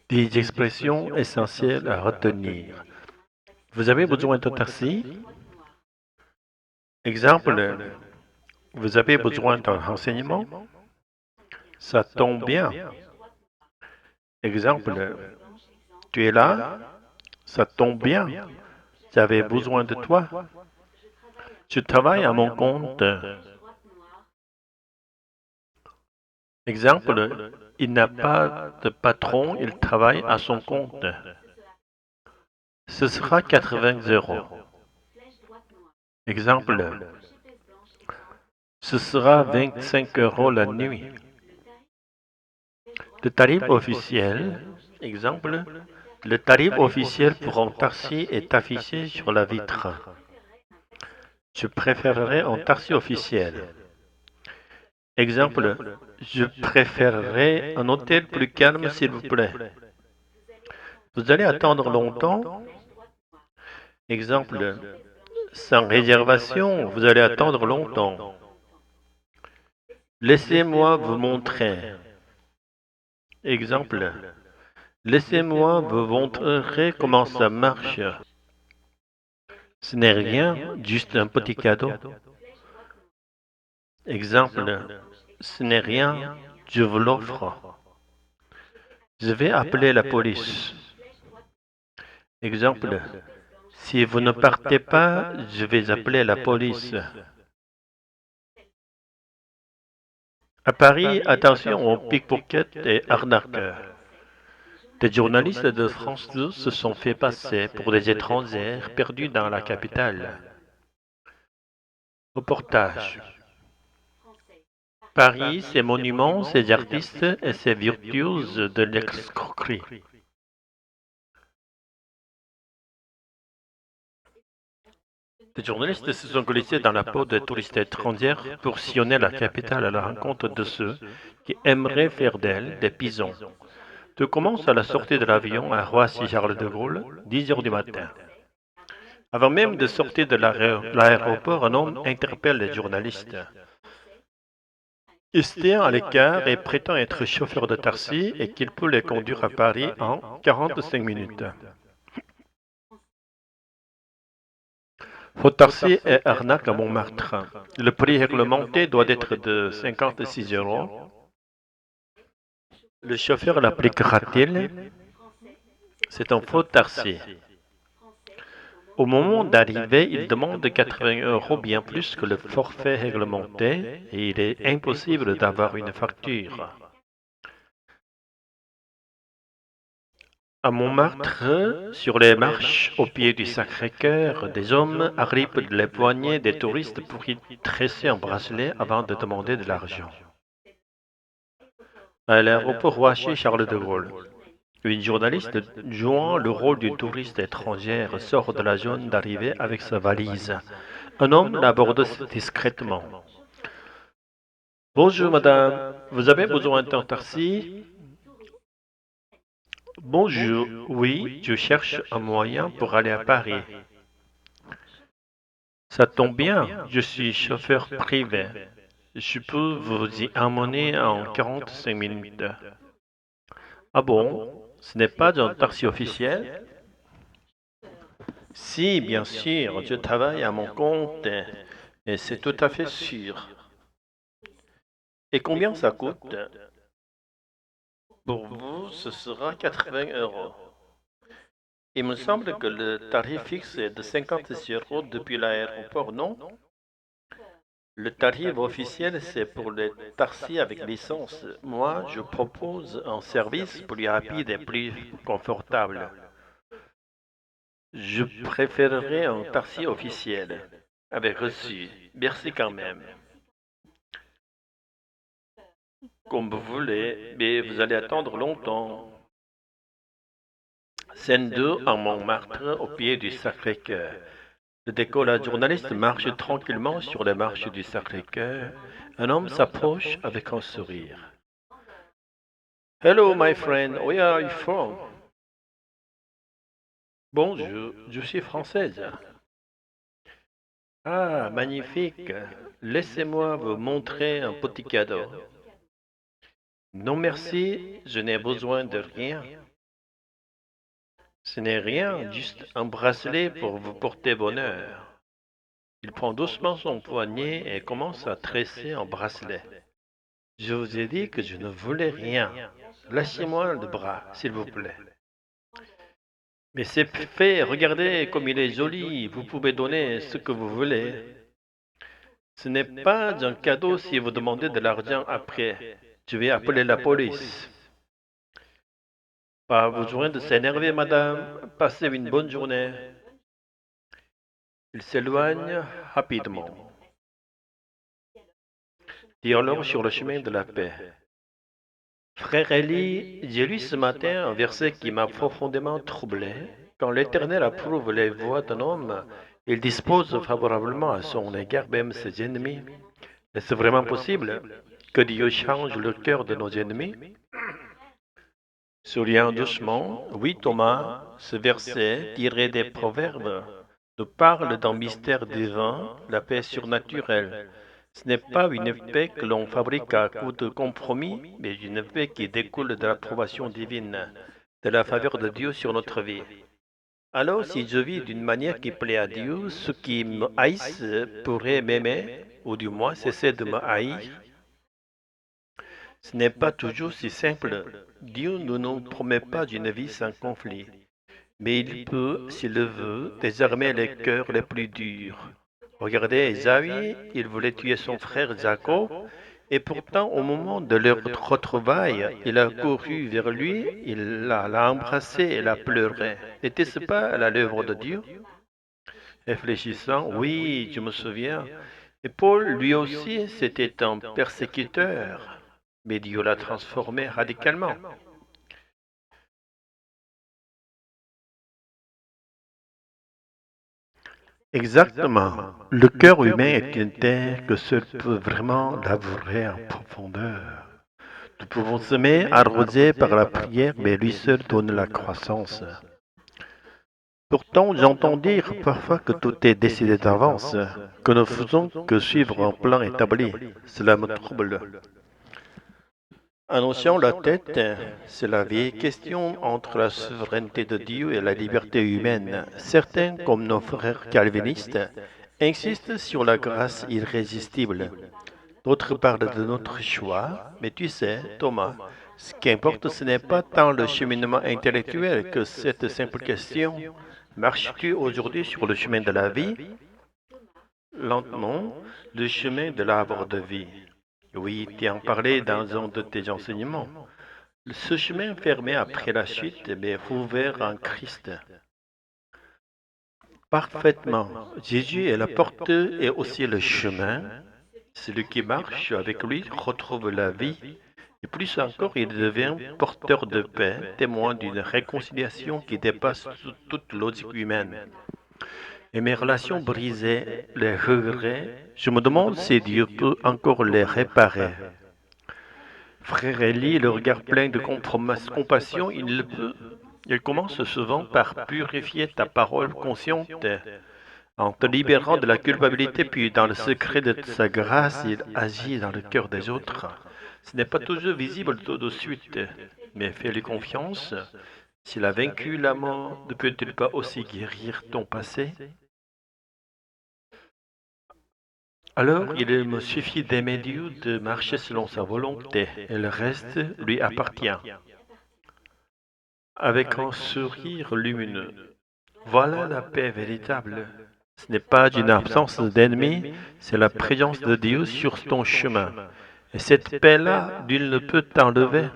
Des expressions essentielles à retenir. Vous avez besoin d'un taxi? Exemple, vous avez besoin d'un renseignement? Ça tombe bien. Exemple, tu es là? Ça tombe bien. J'avais besoin de toi. Je travaille à mon compte. Exemple, il n'a pas de patron, il travaille à son compte. Ce sera 80 €. Exemple, ce sera 25 € la nuit. Le tarif officiel, exemple, le tarif officiel pour un taxi est affiché sur la vitre. Je préférerais un taxi officiel. Exemple, je préférerais un hôtel plus calme s'il vous plaît. Vous allez attendre longtemps? Exemple, sans réservation, vous allez attendre longtemps. Laissez-moi vous montrer. Exemple, laissez-moi vous montrer comment ça marche. Ce n'est rien, juste un petit cadeau. Exemple, ce n'est rien, je vous l'offre. Je vais appeler la police. Exemple, si vous ne partez pas, je vais appeler la police. À Paris, attention aux pickpockets et arnaqueurs. Des journalistes de France 2 se sont fait passer pour des étrangers perdus dans la capitale. Reportage. Paris, ses monuments, ses artistes et ses virtuoses de l'escroquerie. Des journalistes se sont glissés dans la peau des touristes étrangers pour sillonner la capitale à la rencontre de ceux qui aimeraient faire d'elle des pigeons. Tout commence à la sortie de l'avion à Roissy-Charles de Gaulle, 10 heures du matin. Avant même de sortir de l'aéroport, un homme interpelle les journalistes. Il se tient à l'écart et prétend être chauffeur de taxi et qu'il peut les conduire à Paris en 45 minutes. Faux taxi et arnaque à Montmartre. Le prix réglementé doit être de 56 €. Le chauffeur l'appliquera-t-il? C'est un faux taxi. Au moment d'arriver, il demande 80 € bien plus que le forfait réglementé et il est impossible d'avoir une facture. À Montmartre, sur les marches au pied du Sacré-Cœur, des hommes arrivent les poignets des touristes pour y tresser un bracelet avant de demander de l'argent. À l'aéroport Roissy-Charles de Gaulle, une journaliste jouant le rôle d'une touriste étrangère sort de la zone d'arrivée avec sa valise. Un homme l'aborde discrètement. Bonjour madame, vous avez besoin d'un taxi? Bonjour, oui, je cherche un moyen pour aller à Paris. Ça tombe bien, je suis chauffeur privé. Je peux vous y emmener en 45 minutes. Ah bon? Ce n'est pas un taxi officiel? Si, bien sûr, je travaille à mon compte et c'est tout à fait sûr. Et combien ça coûte? Pour vous, ce sera 80 €. Il me semble que le tarif fixe est de 56 € depuis l'aéroport, non? Le tarif officiel, c'est pour les taxis avec licence. Moi, je propose un service plus rapide et plus confortable. Je préférerais un taxi officiel, avec reçu. Merci quand même. Comme vous voulez, mais vous allez attendre longtemps. Scène 2 en Montmartre, au pied du Sacré-Cœur. Le décollage journaliste marche tranquillement sur les marches du Sacré-Cœur. Un homme s'approche avec un sourire. Hello, my friend, where are you from? Bonjour, je suis française. Ah, magnifique. Laissez-moi vous montrer un petit cadeau. Non merci, je n'ai besoin de rien. Ce n'est rien, juste un bracelet pour vous porter bonheur. Il prend doucement son poignet et commence à tresser un bracelet. Je vous ai dit que je ne voulais rien. Lâchez-moi le bras, s'il vous plaît. Mais c'est fait, regardez comme il est joli, vous pouvez donner ce que vous voulez. Ce n'est pas un cadeau si vous demandez de l'argent après. Je vais appeler la police. Pas besoin de s'énerver, madame. Passez une bonne journée. Il s'éloigne rapidement. Dialogue sur le chemin de la paix. Frère Élie, j'ai lu ce matin un verset qui m'a profondément troublé. Quand l'Éternel approuve les voies d'un homme, il dispose favorablement à son égard même ses ennemis. Est-ce vraiment possible que Dieu change le cœur de nos ennemis? Souriant doucement, oui Thomas, ce verset tiré des Proverbes nous parle d'un mystère divin, la paix surnaturelle. Ce n'est pas une paix que l'on fabrique à coup de compromis, mais une paix qui découle de l'approbation divine, de la faveur de Dieu sur notre vie. Alors, si je vis d'une manière qui plaît à Dieu, ceux qui me haïssent pourraient m'aimer, ou du moins cesser de me haïr. Ce n'est pas toujours si simple. Dieu ne nous promet pas d'une vie sans conflit, mais il peut, s'il le veut, désarmer les cœurs les plus durs. Regardez Ésaü, il voulait tuer son frère Jacob, et pourtant au moment de leur retrouvaille, il a couru vers lui, il l'a embrassé et l'a pleuré. N'était-ce pas la l'œuvre de Dieu? Réfléchissant, oui, je me souviens. Et Paul, lui aussi, c'était un persécuteur, mais Dieu l'a transformé radicalement. Exactement. Le cœur humain est une terre que seul peut vraiment labourer en profondeur. Nous pouvons semer, arroser par la prière, mais lui seul donne la croissance. Pourtant, j'entends dire parfois que tout est décidé d'avance, que nous faisons que suivre un plan établi. Cela me trouble. Annonçant la tête, c'est la vieille question entre la souveraineté de Dieu et la liberté humaine. Certains, comme nos frères calvinistes, insistent sur la grâce irrésistible. D'autres parlent de notre choix, mais tu sais, Thomas, ce qui importe, ce n'est pas tant le cheminement intellectuel que cette simple question. Marches-tu aujourd'hui sur le chemin de la vie? Lentement, le chemin de l'arbre de vie. Oui, tu en parlais dans un de tes enseignements. Ce chemin fermé après la chute, mais ouvert en Christ. Parfaitement. Jésus est la porte et aussi le chemin. Celui qui marche avec lui retrouve la vie. Et plus encore, il devient porteur de paix, témoin d'une réconciliation qui dépasse toute logique humaine. Et mes relations brisées, les regrets, je me demande si Dieu peut encore les réparer. Frère Élie, le regard plein de compassion, il le peut. Il commence souvent par purifier ta parole consciente en te libérant de la culpabilité, puis dans le secret de sa grâce, il agit dans le cœur des autres. Ce n'est pas toujours visible tout de suite, mais fais-lui confiance. S'il a vaincu la mort, ne peut-il pas aussi guérir ton passé? Alors, il me suffit d'aimer Dieu, de marcher selon sa volonté, et le reste lui appartient. Avec un sourire lumineux. Voilà la paix véritable. Ce n'est pas une absence d'ennemis, c'est la présence de Dieu sur ton chemin. Et cette paix-là, nul ne peut t'enlever.